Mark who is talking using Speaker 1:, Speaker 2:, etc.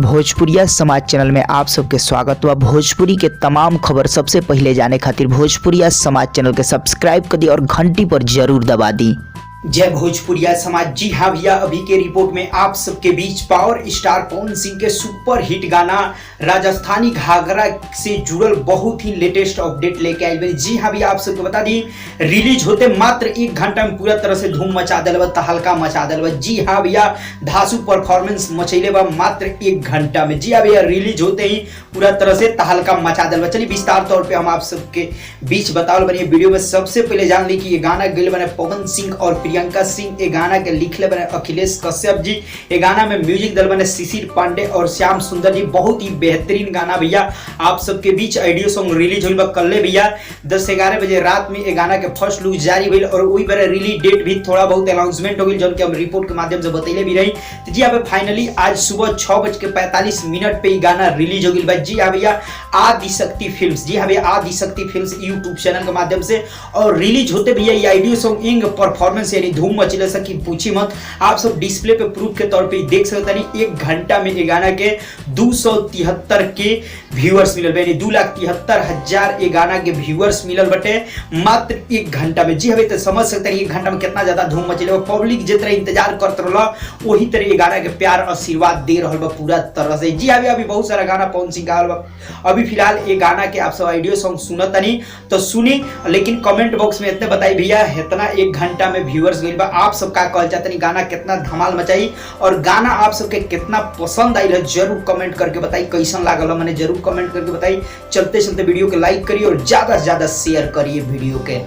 Speaker 1: भोजपुरिया समाज चैनल में आप सबके स्वागत व भोजपुरी के तमाम खबर सबसे पहले जाने खातिर भोजपुरिया समाज चैनल के सब्सक्राइब कर दी और घंटी पर जरूर दबा दी। जय भोजपुरिया समाज। जी हाँ भैया, अभी के रिपोर्ट में आप सबके बीच पावर स्टार पवन सिंह के सुपर हिट गाना राजस्थानी घाघरा से जुड़ल बहुत ही लेटेस्ट अपडेट लेके आई भाई। जी हाँ भैया, आप सबको बता दी रिलीज होते मात्र 1 घंटा में पूरा तरह से धूम मचा दिल, तहलका मचा दिल। जी हाँ भैया, धांसू परफॉर्मेंस मचैले बा मात्र 1 घंटा में। जी हाँ भैया, रिलीज होते ही पूरा तरह से तहलका मचा दिल। चलिए विस्तार तौर पर हम आप सबके बीच बताओ बनी वीडियो में। सबसे पहले जान ली कि ये गाना गए बने पवन सिंह और प्रियंका सिंह। ये गाना के लिखले बने अखिलेश कश्यप जी। ये गाना में म्यूजिक दल बने शिशिर पांडे और श्याम सुंदर जी। बहुत ही बेहतरीन गाना भैया आप सबके बीच ऑडियो सॉन्ग रिलीज हुई कल भैया 10-11 बजे रात में ये गाना के फर्स्ट लुक जारी हुई और वही बारे रिलीज डेट भी थोड़ा बहुत अनाउंसमेंट हो गई जो कि हम रिपोर्ट के माध्यम से बतैले भी रही। तो जी अब फाइनली आज सुबह 6:45 पे ये गाना रिलीज हो गई। जी हाँ भैया, आदिशक्ति फिल्म्स। जी हाँ भैया, आदिशक्ति फिल्म्स यूट्यूब चैनल के माध्यम से और रिलीज होते भैया ये ऑडियो सॉन्ग इंग परफॉर्मेंस यानी धूम मचिले सकी पूछी मत। आप सब डिस्प्ले पे प्रूफ के तौर पे देख सकते हैं 1 घंटा में ये गाना के 273 के व्यूअर्स मिलल बटे। 2,73,000 ये गाना के व्यूअर्स मिलल बटे मात्र 1 घंटा में। जी हवे तो समझ सकते हैं 1 घंटा में कितना ज्यादा धूम मचिले। पब्लिक जितना इंतजार करत रहला वही तरह ये गाना के प्यार आशीर्वाद दे रहल बा पूरा तरह से। जी हवे अभी बहुत सारा गाना पवन सिंह गावल बा। अभी फिलहाल ये गाना के आप सब ऑडियो सॉन्ग सुनत नहीं तो सुनी, लेकिन कमेंट बॉक्स में इतने बताई भैया इतना 1 घंटा में व्यूअर्स गइल बा। आप सब का कहल चाहते गाना कितना धमाल मचाई और गाना आप सबके कितना पसंद आई है जरूर कमेंट करके बताई। कैसन लागल मैंने जरूर कमेंट करके बताई। चलते चलते वीडियो के लाइक करिए और ज्यादा से ज्यादा शेयर करिए वीडियो के।